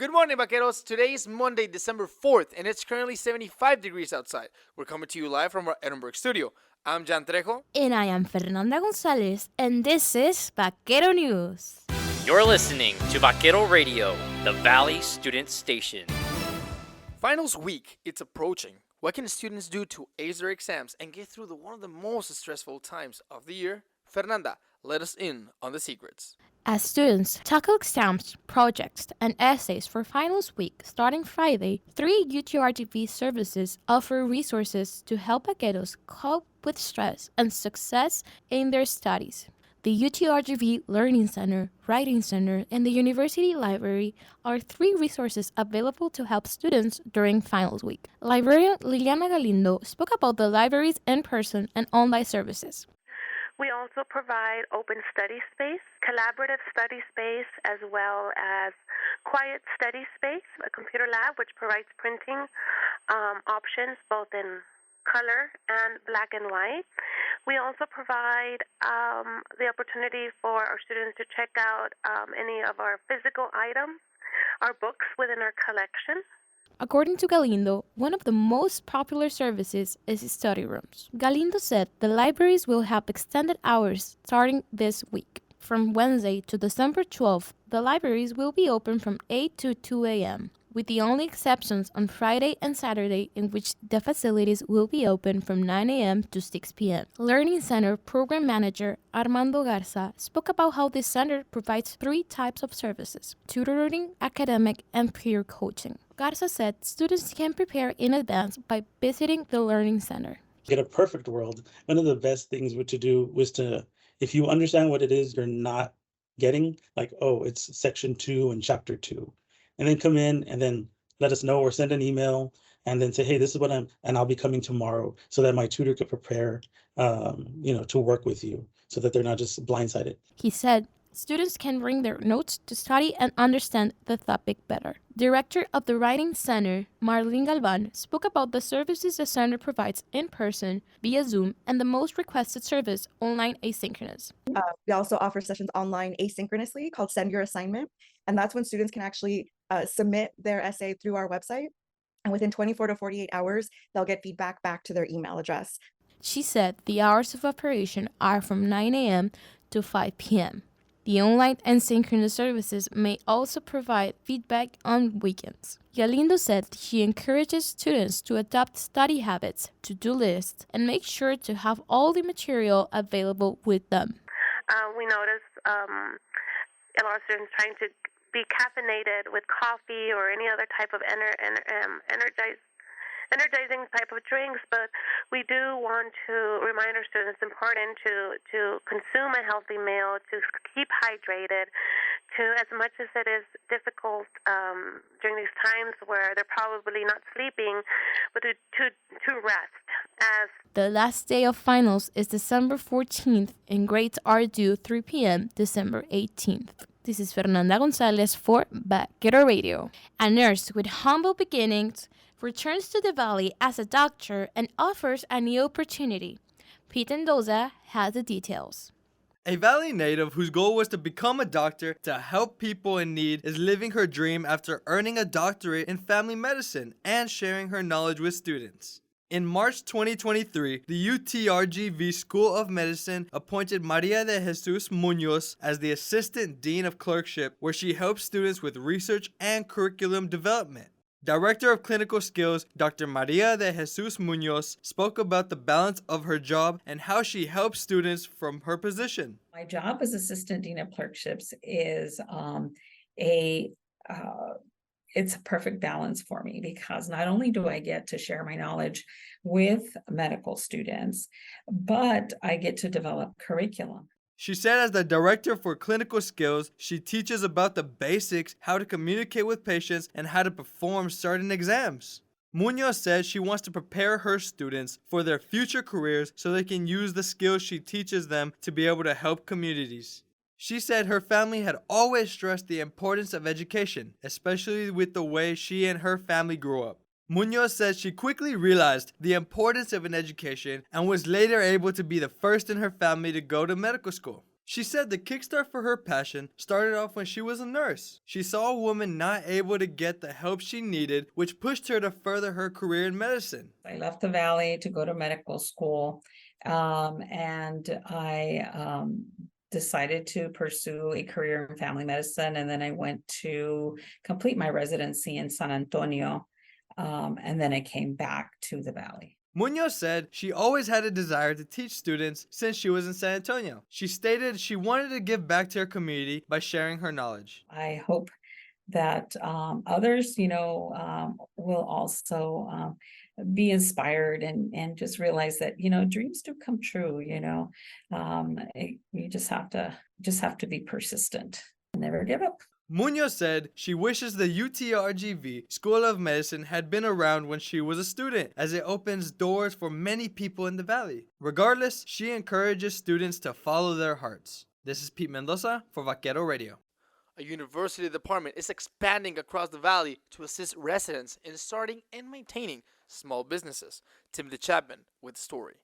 Good morning, vaqueros. Today is Monday, December 4th, and it's currently 75 degrees outside. We're coming to you live from our Edinburgh studio. I'm Jan Trejo. And I am Fernanda Gonzalez, and this is Vaquero News. You're listening to Vaquero Radio, the Valley Student Station. Finals week, it's approaching. What can students do to ace their exams and get through one of the most stressful times of the year? Fernanda, let us in on the secrets. As students tackle exams, projects, and essays for finals week starting Friday, 3 UTRGV services offer resources to help vaqueros cope with stress and success in their studies. The UTRGV Learning Center, Writing Center, and the University Library are 3 resources available to help students during finals week. Librarian Liliana Galindo spoke about the library's in-person and online services. We also provide open study space, collaborative study space, as well as quiet study space, a computer lab which provides printing options both in color and black and white. We also provide the opportunity for our students to check out any of our physical items, our books within our collection. According to Galindo, one of the most popular services is study rooms. Galindo said the libraries will have extended hours starting this week. From Wednesday to December 12th, the libraries will be open from 8 to 2 a.m., with the only exceptions on Friday and Saturday, in which the facilities will be open from 9 a.m. to 6 p.m. Learning Center Program Manager Armando Garza spoke about how this center provides 3 types of services: tutoring, academic, and peer coaching. Garza said students can prepare in advance by visiting the Learning Center. In a perfect world, one of the best things to do was to, if you understand what it is you're not getting, like, oh, it's section 2 and chapter 2, and then come in and then let us know or send an email and then say, hey, this is what I'll be coming tomorrow, so that my tutor could prepare, to work with you so that they're not just blindsided. He said students can bring their notes to study and understand the topic better. Director of the Writing Center, Marlene Galvan, spoke about the services the center provides in person, via Zoom, and the most requested service, online asynchronous. We also offer sessions online asynchronously called Send Your Assignment, and that's when students can actually submit their essay through our website, and within 24 to 48 hours, they'll get feedback back to their email address. She said the hours of operation are from 9 a.m. to 5 p.m. The online and synchronous services may also provide feedback on weekends. Galindo said she encourages students to adopt study habits, to-do lists, and make sure to have all the material available with them. We notice a lot of students trying to be caffeinated with coffee or any other type of energizing type of drinks, but we do want to remind our students it's important to consume a healthy meal, to keep hydrated, to, as much as it is difficult during these times where they're probably not sleeping, but to rest. As the last day of finals is December 14th, and grades are due 3 p.m. December 18th. This is Fernanda Gonzalez for Vaquero Radio. A nurse with humble beginnings returns to the Valley as a doctor and offers a new opportunity. Pete Mendoza has the details. A Valley native whose goal was to become a doctor to help people in need is living her dream after earning a doctorate in family medicine and sharing her knowledge with students. In March 2023, the UTRGV School of Medicine appointed Maria de Jesus Munoz as the Assistant Dean of Clerkship, where she helps students with research and curriculum development. Director of Clinical Skills, Dr. Maria de Jesus Munoz, spoke about the balance of her job and how she helps students from her position. My job as Assistant Dean of Clerkships is it's a perfect balance for me, because not only do I get to share my knowledge with medical students, but I get to develop curriculum. She said as the Director for Clinical Skills, she teaches about the basics, how to communicate with patients, and how to perform certain exams. Munoz says she wants to prepare her students for their future careers so they can use the skills she teaches them to be able to help communities. She said her family had always stressed the importance of education, especially with the way she and her family grew up. Munoz says she quickly realized the importance of an education and was later able to be the first in her family to go to medical school. She said the kickstart for her passion started off when she was a nurse. She saw a woman not able to get the help she needed, which pushed her to further her career in medicine. I left the Valley to go to medical school, and I decided to pursue a career in family medicine. And then I went to complete my residency in San Antonio, and then I came back to the Valley. Munoz said she always had a desire to teach students since she was in San Antonio. She stated she wanted to give back to her community by sharing her knowledge. I hope that others, will also be inspired and just realize that, dreams do come true, you just have to be persistent and never give up. Munoz said she wishes the UTRGV School of Medicine had been around when she was a student, as it opens doors for many people in the Valley. Regardless, she encourages students to follow their hearts. This is Pete Mendoza for Vaquero Radio. A university department is expanding across the valley to assist residents in starting and maintaining small businesses. Timothy Chapman with the story.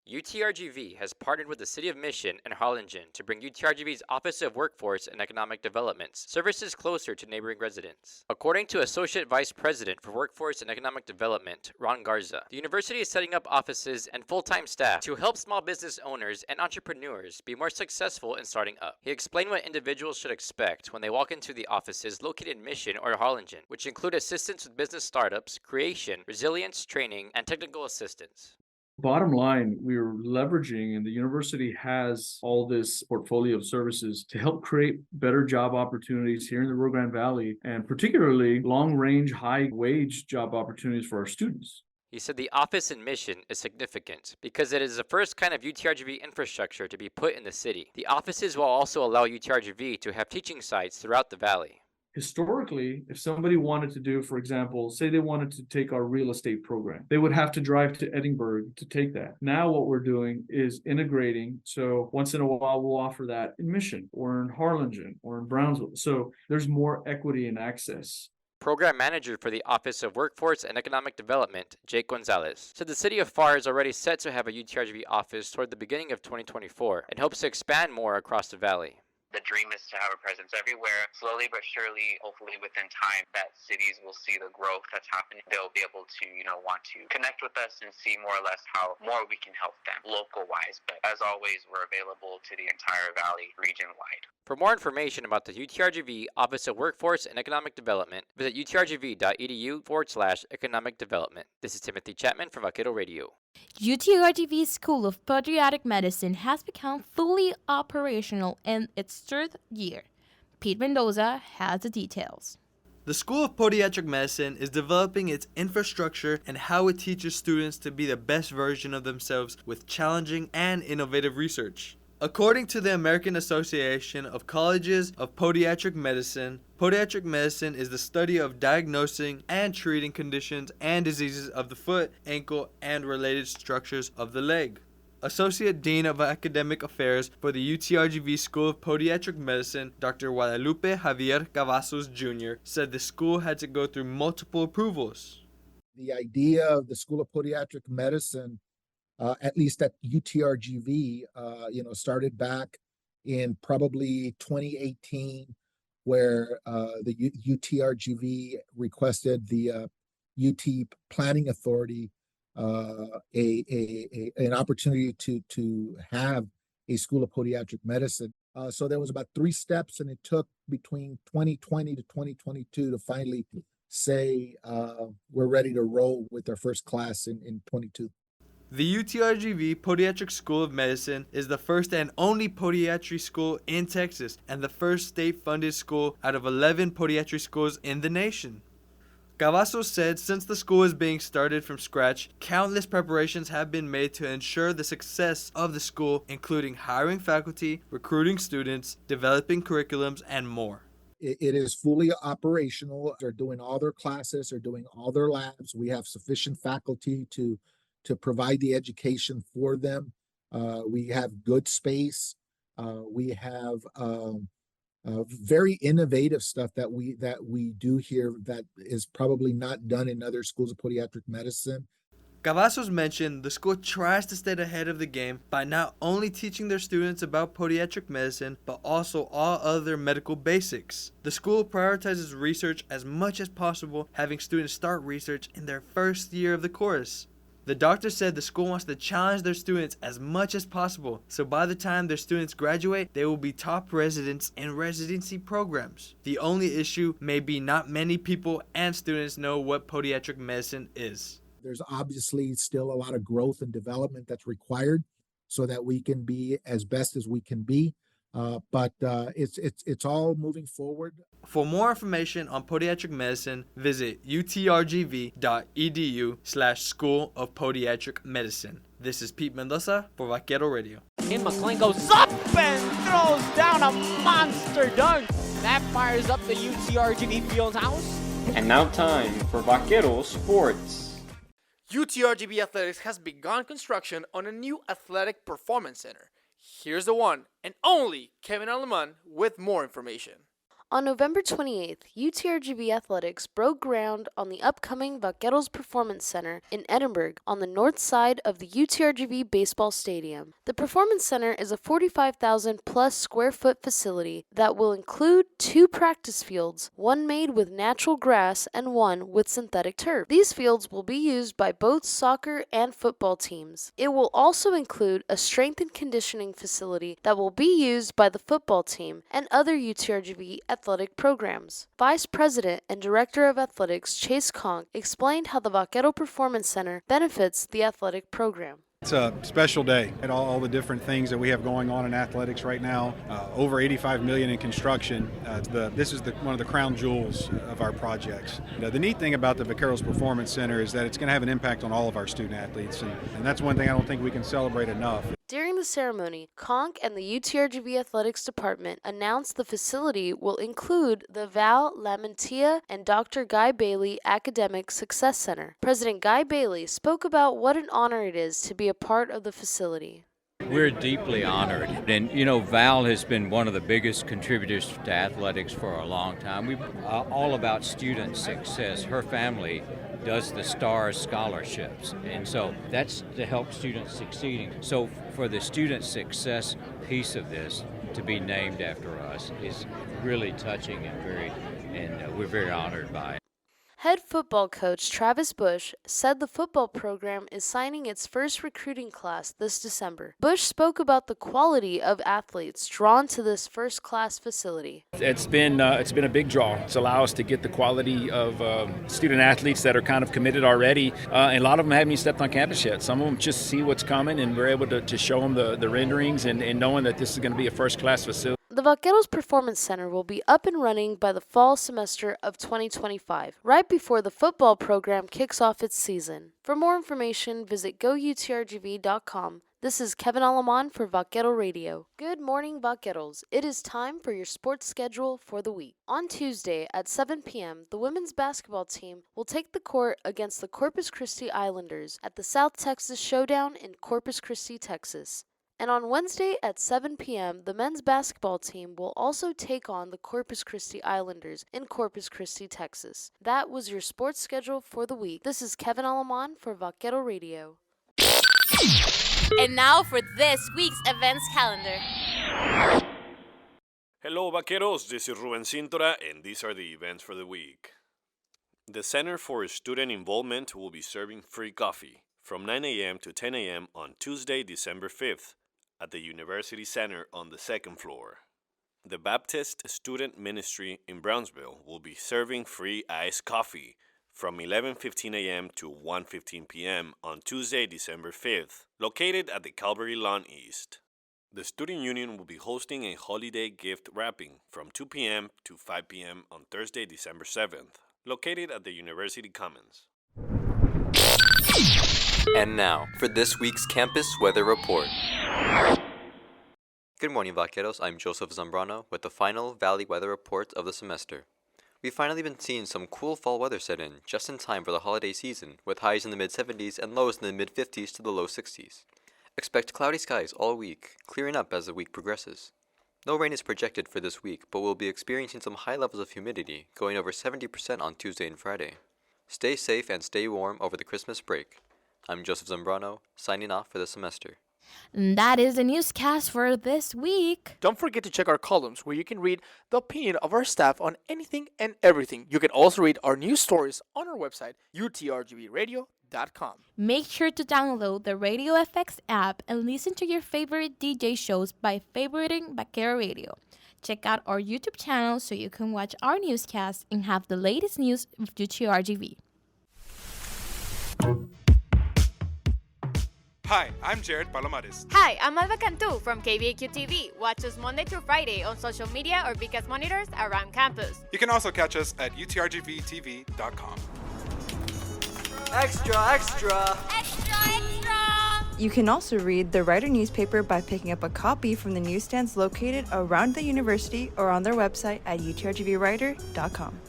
UTRGV has partnered with the City of Mission and Harlingen to bring UTRGV's Office of Workforce and Economic Development services closer to neighboring residents. According to Associate Vice President for Workforce and Economic Development, Ron Garza, the university is setting up offices and full-time staff to help small business owners and entrepreneurs be more successful in starting up. He explained what individuals should expect when they walk into the offices located in Mission or Harlingen, which include assistance with business startups, creation, resilience, training, and technical assistance. Bottom line, we're leveraging, and the university has all this portfolio of services to help create better job opportunities here in the Rio Grande Valley, and particularly long-range, high-wage job opportunities for our students. He said the office in Mission is significant because it is the first kind of UTRGV infrastructure to be put in the city. The offices will also allow UTRGV to have teaching sites throughout the valley. Historically, if somebody wanted to do, for example, say they wanted to take our real estate program, they would have to drive to Edinburgh to take that. Now what we're doing is integrating. So once in a while, we'll offer that in Mission or in Harlingen or in Brownsville. So there's more equity and access. Program manager for the Office of Workforce and Economic Development, Jake Gonzalez, said the city of FAR is already set to have a UTRGV office toward the beginning of 2024 and hopes to expand more across the valley. The dream is to have a presence everywhere. Slowly but surely, hopefully within time, that cities will see the growth that's happening. They'll be able to, want to connect with us and see more or less how more we can help them local-wise. But as always, we're available to the entire valley region-wide. For more information about the UTRGV Office of Workforce and Economic Development, visit utrgv.edu/economic development. This is Timothy Chapman for Vaquero Radio. UTRGV School of Pediatric Medicine has become fully operational in its third year. Pete Mendoza has the details. The School of Pediatric Medicine is developing its infrastructure and how it teaches students to be the best version of themselves with challenging and innovative research. According to the American Association of Colleges of Pediatric Medicine is the study of diagnosing and treating conditions and diseases of the foot, ankle, and related structures of the leg. Associate Dean of Academic Affairs for the UTRGV School of Pediatric Medicine, Dr. Guadalupe Javier Cavazos Jr., said the school had to go through multiple approvals. The idea of the School of Pediatric Medicine, at least at UTRGV, started back in probably 2018, where the UTRGV requested the UT Planning Authority an opportunity to have a School of Pediatric Medicine. So there was about 3 steps, and it took between 2020 to 2022 to finally say we're ready to roll with our first class in 22. The UTRGV Pediatric School of Medicine is the first and only pediatry school in Texas and the first state-funded school out of 11 pediatry schools in the nation. Cavazos said since the school is being started from scratch, countless preparations have been made to ensure the success of the school, including hiring faculty, recruiting students, developing curriculums, and more. It is fully operational. They're doing all their classes, they're doing all their labs. We have sufficient faculty to provide the education for them. We have good space. We have very innovative stuff that we do here that is probably not done in other schools of pediatric medicine. Cavazos mentioned the school tries to stay ahead of the game by not only teaching their students about podiatric medicine, but also all other medical basics. The school prioritizes research as much as possible, having students start research in their first year of the course. The doctor said the school wants to challenge their students as much as possible, so by the time their students graduate, they will be top residents in residency programs. The only issue may be not many people and students know what podiatric medicine is. There's obviously still a lot of growth and development that's required so that we can be as best as we can be. But it's all moving forward. For more information on podiatric medicine, visit utrgv.edu/School of Podiatric Medicine. This is Pete Mendoza for Vaquero Radio. And McClain goes up and throws down a monster dunk. That fires up the UTRGV Fieldhouse. And now time for Vaquero Sports. UTRGV Athletics has begun construction on a new athletic performance center. Here's the one and only Kevin Aleman with more information. On November 28th, UTRGV Athletics broke ground on the upcoming Vaqueros Performance Center in Edinburgh on the north side of the UTRGV Baseball Stadium. The Performance Center is a 45,000 plus square foot facility that will include 2 practice fields, one made with natural grass and one with synthetic turf. These fields will be used by both soccer and football teams. It will also include a strength and conditioning facility that will be used by the football team and other UTRGV athletic programs. Vice President and Director of Athletics Chase Conk explained how the Vaquero Performance Center benefits the athletic program. It's a special day and all the different things that we have going on in athletics right now. Over $85 million in construction. This is one of the crown jewels of our projects. The neat thing about the Vaqueros Performance Center is that it's going to have an impact on all of our student athletes, and that's one thing I don't think we can celebrate enough. During the ceremony, Conk and the UTRGV Athletics Department announced the facility will include the Val Lamantia and Dr. Guy Bailey Academic Success Center. President Guy Bailey spoke about what an honor it is to be a part of the facility. We're deeply honored. And, you know, Val has been one of the biggest contributors to athletics for a long time. We're all about student success. Her family does the STARS scholarships, and so that's to help students succeeding. So for the student success piece of this to be named after us is really touching and we're very honored by it. Head football coach Travis Bush said the football program is signing its first recruiting class this December. Bush spoke about the quality of athletes drawn to this first-class facility. It's been a big draw. It's allowed us to get the quality of student athletes that are kind of committed already. And a lot of them haven't even stepped on campus yet. Some of them just see what's coming, and we're able to show them the renderings and knowing that this is going to be a first-class facility. The Vaqueros Performance Center will be up and running by the fall semester of 2025, right before the football program kicks off its season. For more information, visit goutrgv.com. This is Kevin Aleman for Vaquero Radio. Good morning, Vaqueros. It is time for your sports schedule for the week. On Tuesday at 7 p.m., the women's basketball team will take the court against the Corpus Christi Islanders at the South Texas Showdown in Corpus Christi, Texas. And on Wednesday at 7 p.m., the men's basketball team will also take on the Corpus Christi Islanders in Corpus Christi, Texas. That was your sports schedule for the week. This is Kevin Aleman for Vaquero Radio. And now for this week's events calendar. Hello, Vaqueros. This is Ruben Cintora, and these are the events for the week. The Center for Student Involvement will be serving free coffee from 9 a.m. to 10 a.m. on Tuesday, December 5th. At the University Center on the second floor. The Baptist Student Ministry in Brownsville will be serving free iced coffee from 11:15 a.m. to 1:15 p.m. on Tuesday, December 5th, located at the Calvary Lawn East. The Student Union will be hosting a holiday gift wrapping from 2 p.m. to 5 p.m. on Thursday, December 7th, located at the University Commons. And now, for this week's campus weather report. Good morning, Vaqueros. I'm Joseph Zambrano with the final Valley weather report of the semester. We've finally been seeing some cool fall weather set in, just in time for the holiday season, with highs in the mid-70s and lows in the mid-50s to the low 60s. Expect cloudy skies all week, clearing up as the week progresses. No rain is projected for this week, but we'll be experiencing some high levels of humidity, going over 70% on Tuesday and Friday. Stay safe and stay warm over the Christmas break. I'm Joseph Zambrano, signing off for the semester. And that is the newscast for this week. Don't forget to check our columns where you can read the opinion of our staff on anything and everything. You can also read our news stories on our website, utrgbradio.com. Make sure to download the Radio FX app and listen to your favorite DJ shows by favoriting Vaquero Radio. Check out our YouTube channel so you can watch our newscast and have the latest news of UTRGV. Hi, I'm Jared Palomares. Hi, I'm Alba Cantu from KBAQ TV. Watch us Monday through Friday on social media or VCAS monitors around campus. You can also catch us at utrgvtv.com. Extra, extra! Extra, extra! You can also read the Writer newspaper by picking up a copy from the newsstands located around the university or on their website at utrgvwriter.com.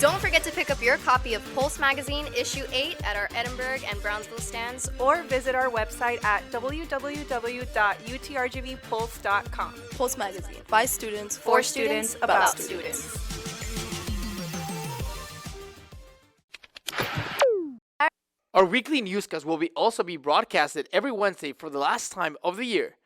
Don't forget to pick up your copy of Pulse Magazine, Issue 8 at our Edinburgh and Brownsville stands, Or visit our website at www.utrgvpulse.com. Pulse Magazine, by students, for students, about students. Our weekly newscast will also be broadcasted every Wednesday for the last time of the year.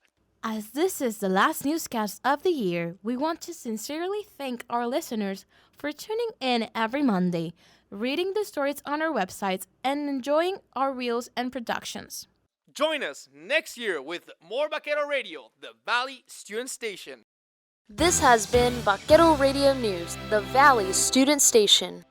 As this is the last newscast of the year, we want to sincerely thank our listeners for tuning in every Monday, reading the stories on our websites, and enjoying our reels and productions. Join us next year with more Vaquero Radio, the Valley Student Station. This has been Vaquero Radio News, the Valley Student Station.